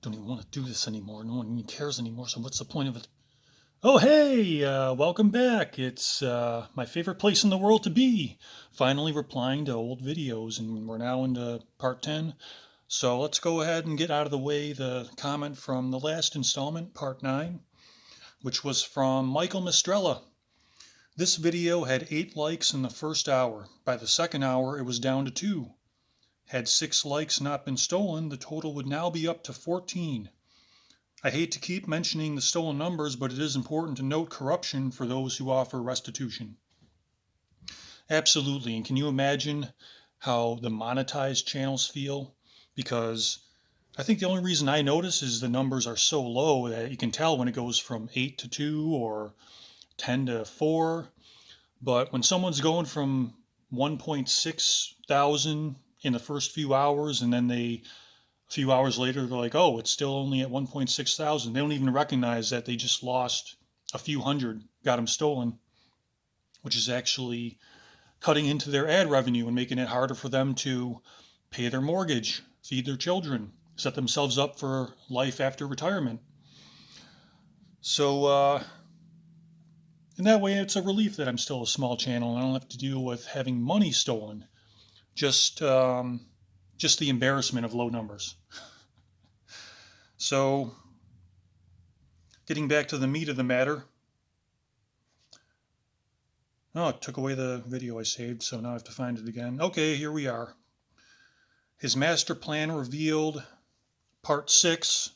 don't even want to do this anymore. No one even cares anymore. So what's the point of it? Oh, hey, welcome back. It's my favorite place in the world to be. Finally replying to old videos, and we're now into part 10. So let's go ahead and get out of the way the comment from the last installment, part 9, which was from Michael Mistrella. This video had 8 likes in the first hour. By the second hour, it was down to 2. Had 6 likes not been stolen, the total would now be up to 14. I hate to keep mentioning the stolen numbers, but it is important to note corruption for those who offer restitution. Absolutely. And can you imagine how the monetized channels feel? Because I think the only reason I notice is the numbers are so low that you can tell when it goes from 8 to 2 or 10 to 4. But when someone's going from 1.6 thousand in the first few hours and then a few hours later they're like, oh, it's still only at 1.6 thousand. They don't even recognize that they just lost a few hundred, got them stolen, which is actually cutting into their ad revenue and making it harder for them to pay their mortgage, feed their children, set themselves up for life after retirement. So in that way, it's a relief that I'm still a small channel and I don't have to deal with having money stolen. Just the embarrassment of low numbers. So, getting back to the meat of the matter. Oh, it took away the video I saved, so now I have to find it again. Okay, here we are. His master plan revealed, part 6.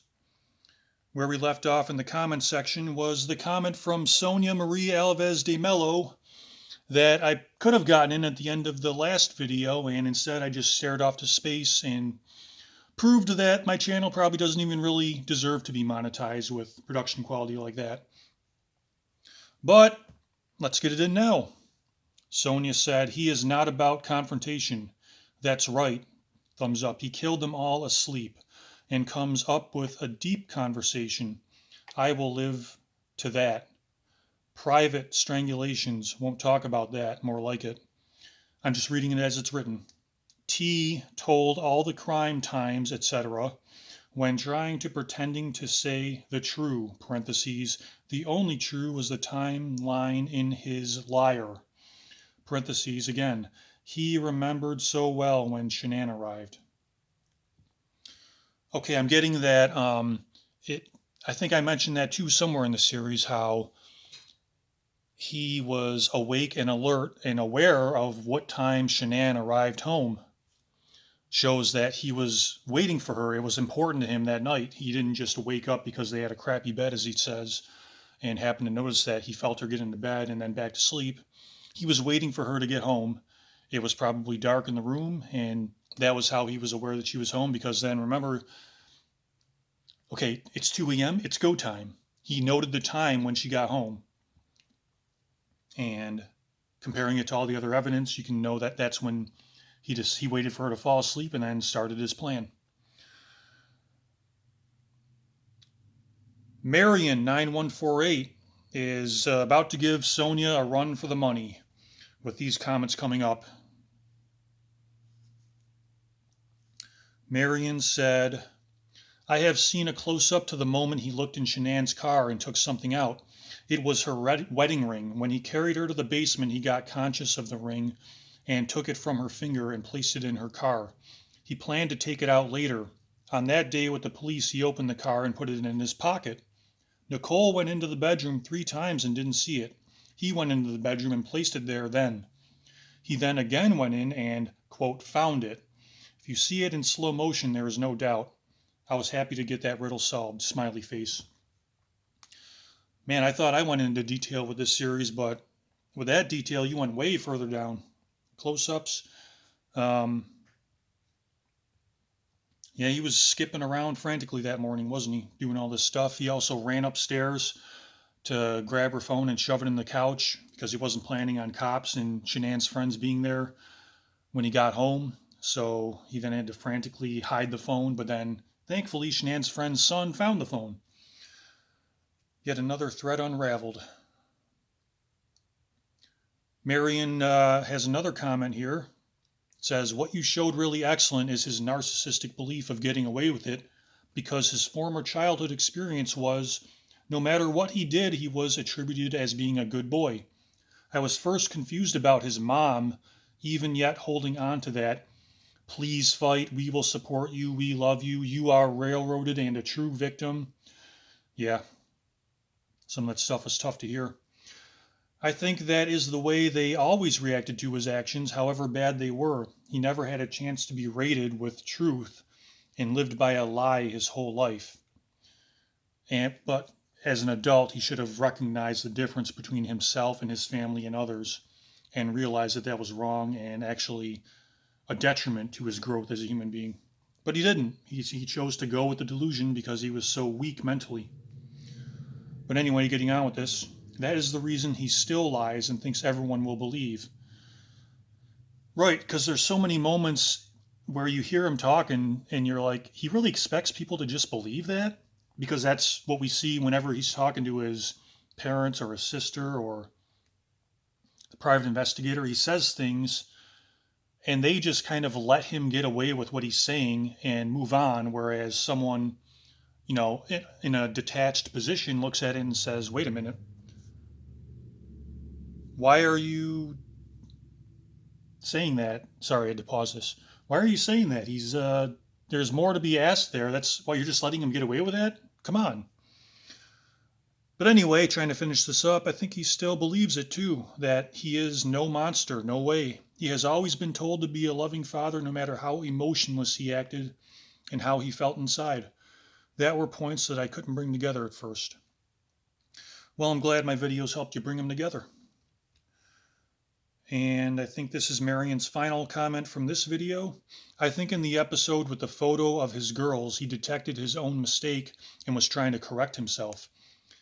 Where we left off in the comment section was the comment from Sonia Marie Alves de Mello that I could have gotten in at the end of the last video, and instead I just stared off to space and proved that my channel probably doesn't even really deserve to be monetized with production quality like that. But let's get it in now. Sonia said, he is not about confrontation. That's right. Thumbs up. He killed them all asleep and comes up with a deep conversation. I will live to that. Private strangulations. Won't talk about that. More like it. I'm just reading it as it's written. T told all the crime times, etc. when trying to pretending to say the true, parentheses, the only true was the timeline in his liar, parentheses, again, he remembered so well when Shanann arrived. Okay, I'm getting that. I think I mentioned that too somewhere in the series, how he was awake and alert and aware of what time Shanann arrived home. Shows that he was waiting for her. It was important to him that night. He didn't just wake up because they had a crappy bed, as he says, and happened to notice that he felt her get into bed and then back to sleep. He was waiting for her to get home. It was probably dark in the room, and that was how he was aware that she was home, because then, remember, okay, it's 2 a.m., it's go time. He noted the time when she got home. And comparing it to all the other evidence, you can know that that's when he waited for her to fall asleep and then started his plan. Marion 9148 is about to give Sonia a run for the money with these comments coming up. Marion said, I have seen a close-up to the moment he looked in Shanann's car and took something out. It was her wedding ring. When he carried her to the basement, he got conscious of the ring and took it from her finger and placed it in her car. He planned to take it out later. On that day with the police, he opened the car and put it in his pocket. Nicole went into the bedroom 3 times and didn't see it. He went into the bedroom and placed it there then. He then again went in and, quote, found it. If you see it in slow motion, there is no doubt. I was happy to get that riddle solved, smiley face. Man, I thought I went into detail with this series, but with that detail, you went way further down. Close-ups. Yeah, he was skipping around frantically that morning, wasn't he? Doing all this stuff. He also ran upstairs to grab her phone and shove it in the couch because he wasn't planning on cops and Shanann's friends being there when he got home. So he then had to frantically hide the phone, but then thankfully Shanann's friend's son found the phone. Yet another thread unraveled. Marion has another comment here. It says, what you showed really excellent is his narcissistic belief of getting away with it because his former childhood experience was, no matter what he did, he was attributed as being a good boy. I was first confused about his mom, even yet holding on to that. Please fight. We will support you. We love you. You are railroaded and a true victim. Yeah, some of that stuff was tough to hear. I think that is the way they always reacted to his actions, however bad they were. He never had a chance to be rated with truth and lived by a lie his whole life. But as an adult, he should have recognized the difference between himself and his family and others and realized that that was wrong and actually a detriment to his growth as a human being. But he didn't. He chose to go with the delusion because he was so weak mentally. But anyway, getting on with this, that is the reason he still lies and thinks everyone will believe. Right, because there's so many moments where you hear him talking and you're like, he really expects people to just believe that? Because that's what we see whenever he's talking to his parents or his sister or the private investigator. He says things and they just kind of let him get away with what he's saying and move on, whereas someone, in a detached position looks at it and says, wait a minute, why are you saying that? Sorry, I had to pause this. Why are you saying that? There's more to be asked there. That's why you're just letting him get away with that? Come on. But anyway, trying to finish this up, I think he still believes it too, that he is no monster, no way. He has always been told to be a loving father no matter how emotionless he acted and how he felt inside. That were points that I couldn't bring together at first. Well, I'm glad my videos helped you bring them together. And I think this is Marion's final comment from this video. I think in the episode with the photo of his girls, he detected his own mistake and was trying to correct himself.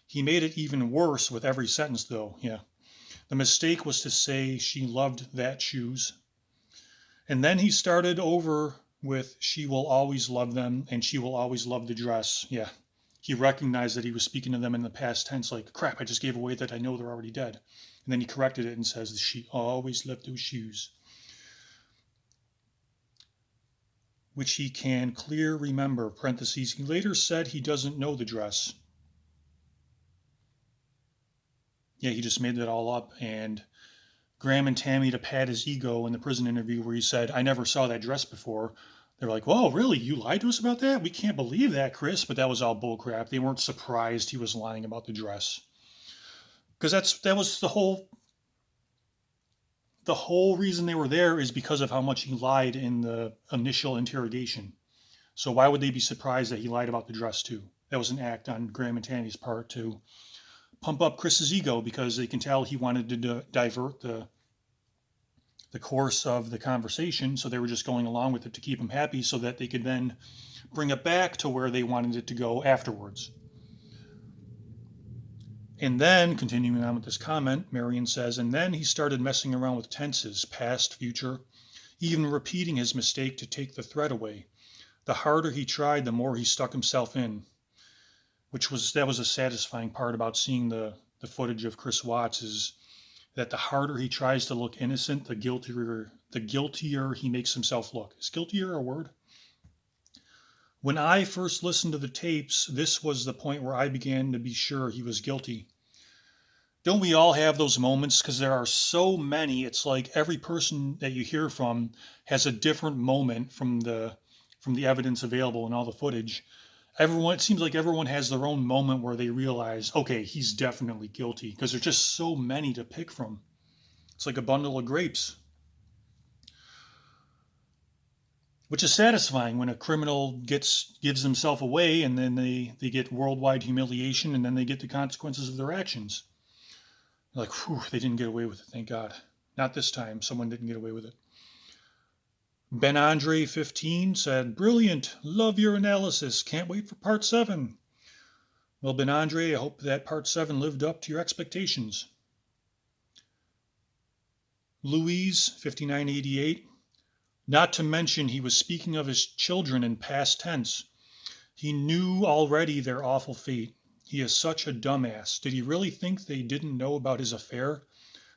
He made it even worse with every sentence, though. Yeah. The mistake was to say she loved that shoes. And then he started over with she will always love them and she will always love the dress. Yeah. He recognized that he was speaking to them in the past tense, like, crap, I just gave away that I know they're already dead. And then he corrected it and says, she always loved those shoes. Which he can clear remember, parentheses. He later said he doesn't know the dress. Yeah, he just made that all up. And Graham and Tammy, to pad his ego in the prison interview where he said, I never saw that dress before. They were like, whoa, really? You lied to us about that? We can't believe that, Chris. But that was all bullcrap. They weren't surprised he was lying about the dress. Because that was the whole reason they were there is because of how much he lied in the initial interrogation. So why would they be surprised that he lied about the dress too? That was an act on Graham and Tammy's part to pump up Chris's ego because they can tell he wanted to divert the course of the conversation. So they were just going along with it to keep him happy so that they could then bring it back to where they wanted it to go afterwards. And then, continuing on with this comment, Marion says, and then he started messing around with tenses, past, future, even repeating his mistake to take the threat away. The harder he tried, the more he stuck himself in, that was a satisfying part about seeing the footage of Chris Watts, is that the harder he tries to look innocent, the guiltier he makes himself look. Is guiltier a word? When I first listened to the tapes, this was the point where I began to be sure he was guilty. Don't we all have those moments? Because there are so many. It's like every person that you hear from has a different moment from the evidence available and all the footage. It seems like everyone has their own moment where they realize, okay, he's definitely guilty, because there's just so many to pick from. It's like a bundle of grapes. Which is satisfying when a criminal gives himself away and then they get worldwide humiliation and then they get the consequences of their actions. Like, whew, they didn't get away with it, thank God. Not this time, someone didn't get away with it. Ben Andre 15 said, brilliant, love your analysis, can't wait for part 7. Well, Ben Andre, I hope that part 7 lived up to your expectations. Louise 5988, not to mention he was speaking of his children in past tense. He knew already their awful fate. He is such a dumbass. Did he really think they didn't know about his affair?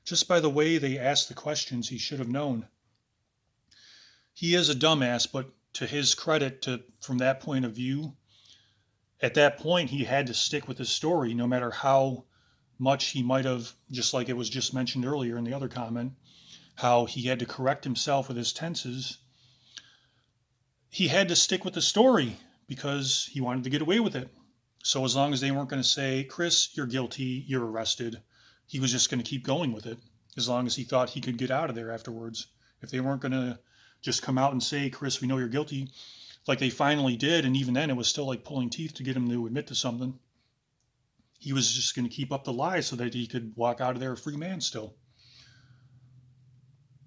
Just by the way they asked the questions, he should have known. He is a dumbass, but to his credit, from that point of view, at that point, he had to stick with his story, no matter how much he might have, just like it was just mentioned earlier in the other comment, how he had to correct himself with his tenses. He had to stick with the story because he wanted to get away with it. So as long as they weren't going to say, Chris, you're guilty, you're arrested, he was just going to keep going with it as long as he thought he could get out of there afterwards. If they weren't going to just come out and say, Chris, we know you're guilty, like they finally did, and even then it was still like pulling teeth to get him to admit to something, he was just going to keep up the lies so that he could walk out of there a free man still.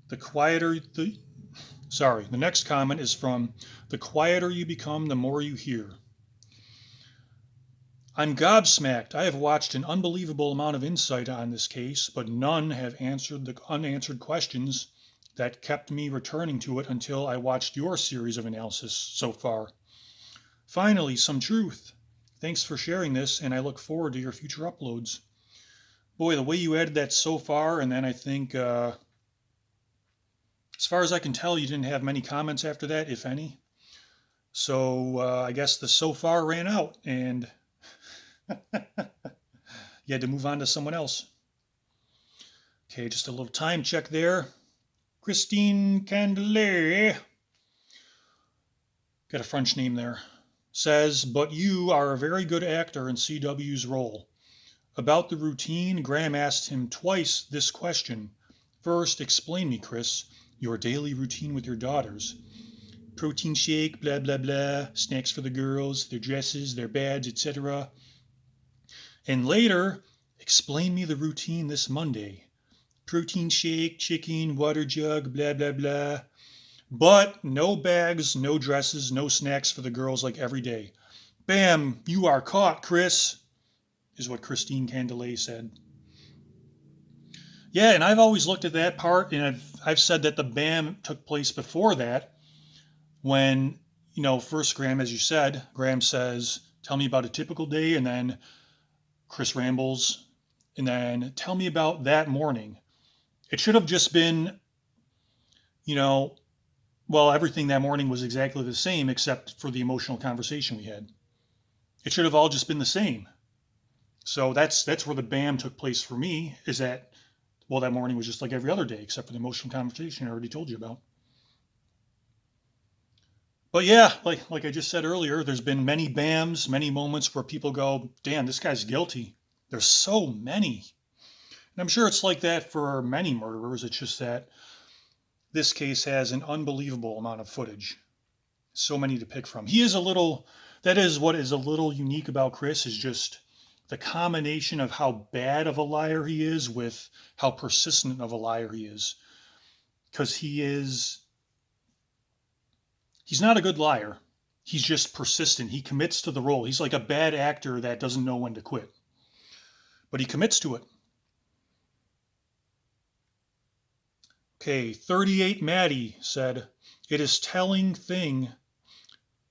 The next comment is from the quieter you become, the more you hear. I'm gobsmacked. I have watched an unbelievable amount of insight on this case, but none have answered the unanswered questions that kept me returning to it until I watched your series of analysis so far. Finally, some truth. Thanks for sharing this, and I look forward to your future uploads. Boy, the way you added that so far, and then I think, as far as I can tell, you didn't have many comments after that, if any. So I guess the so far ran out, and you had to move on to someone else. Okay, just a little time check there. Christine Candelet, got a French name there, says, but you are a very good actor in CW's role. About the routine, Graham asked him twice this question. First, explain me, Chris, your daily routine with your daughters. Protein shake, blah, blah, blah, snacks for the girls, their dresses, their bads, etc. And later, explain me the routine this Monday. Protein shake, chicken, water jug, blah, blah, blah. But no bags, no dresses, no snacks for the girls like every day. Bam, you are caught, Chris, is what Christine Candelet said. Yeah, and I've always looked at that part, and I've said that the bam took place before that, when, first Graham, as you said, Graham says, tell me about a typical day, and then Chris rambles, and then tell me about that morning. It should have just been, everything that morning was exactly the same except for the emotional conversation we had. It should have all just been the same. So that's where the bam took place for me, is that, that morning was just like every other day except for the emotional conversation I already told you about. But yeah, like I just said earlier, there's been many bams, many moments where people go, damn, this guy's guilty. There's so many. And I'm sure it's like that for many murderers. It's just that this case has an unbelievable amount of footage. So many to pick from. That is what is a little unique about Chris, is just the combination of how bad of a liar he is with how persistent of a liar he is. Because he's not a good liar. He's just persistent. He commits to the role. He's like a bad actor that doesn't know when to quit. But he commits to it. Okay, 38 Maddie said, it is telling thing.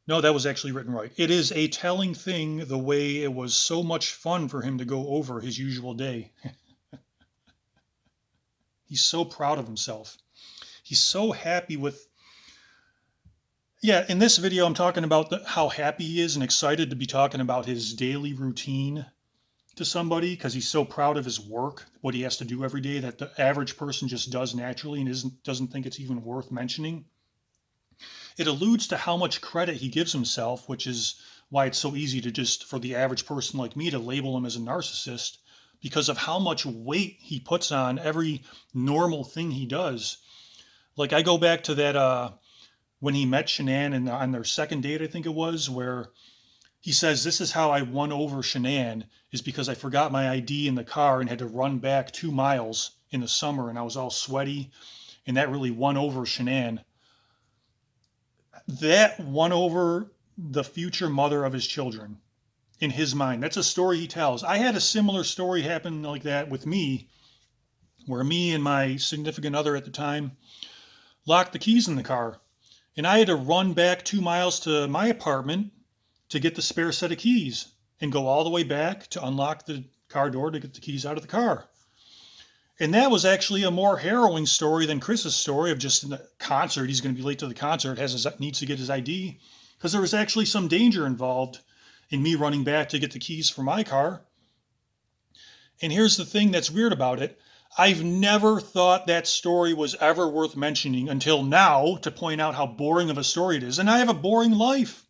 No, that was actually written right. It is a telling thing the way it was so much fun for him to go over his usual day. He's so proud of himself. He's so happy with... Yeah, in this video, I'm talking about how happy he is and excited to be talking about his daily routine to somebody, because he's so proud of his work, what he has to do every day, that the average person just does naturally and doesn't think it's even worth mentioning. It alludes to how much credit he gives himself, which is why it's so easy to just, for the average person like me, to label him as a narcissist, because of how much weight he puts on every normal thing he does. Like, I go back to that, when he met Shanann on their second date, I think it was, where he says, this is how I won over Shanann, is because I forgot my ID in the car and had to run back 2 miles in the summer, and I was all sweaty, and that really won over Shanann. That won over the future mother of his children in his mind. That's a story he tells. I had a similar story happen like that with me, where me and my significant other at the time locked the keys in the car, and I had to run back 2 miles to my apartment to get the spare set of keys and go all the way back to unlock the car door to get the keys out of the car. And that was actually a more harrowing story than Chris's story of just in the concert. He's going to be late to the concert, needs to get his ID, because there was actually some danger involved and me running back to get the keys for my car. And here's the thing that's weird about it. I've never thought that story was ever worth mentioning until now, to point out how boring of a story it is. And I have a boring life.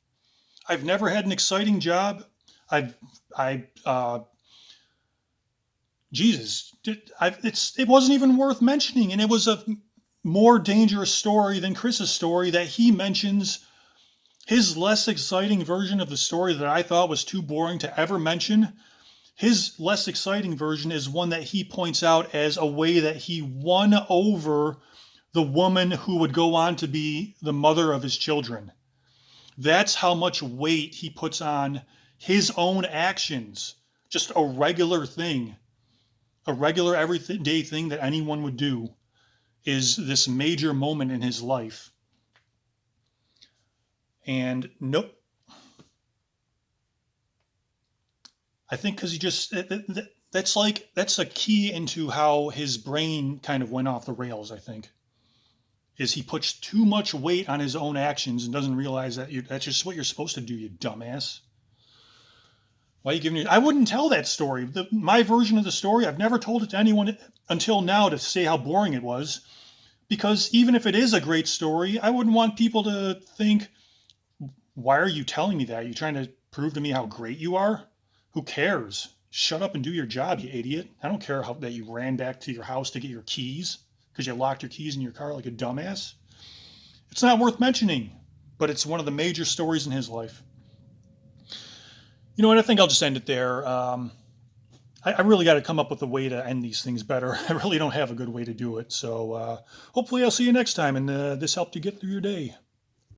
I've never had an exciting job. Jesus, it wasn't even worth mentioning. And it was a more dangerous story than Chris's story that he mentions. His less exciting version of the story that I thought was too boring to ever mention, his less exciting version is one that he points out as a way that he won over the woman who would go on to be the mother of his children. That's how much weight he puts on his own actions. Just a regular thing, a regular everyday thing that anyone would do, is this major moment in his life. And no, I think because he just, that's a key into how his brain kind of went off the rails, I think. Is he puts too much weight on his own actions and doesn't realize that that's just what you're supposed to do, you dumbass. Why are you giving me? I wouldn't tell that story. My version of the story, I've never told it to anyone until now to say how boring it was. Because even if it is a great story, I wouldn't want people to think, why are you telling me that? Are you trying to prove to me how great you are? Who cares? Shut up and do your job, you idiot. I don't care that you ran back to your house to get your keys because you locked your keys in your car like a dumbass. It's not worth mentioning, but it's one of the major stories in his life. You know what? I think I'll just end it there. I really got to come up with a way to end these things better. I really don't have a good way to do it. So hopefully I'll see you next time, and this helped you get through your day.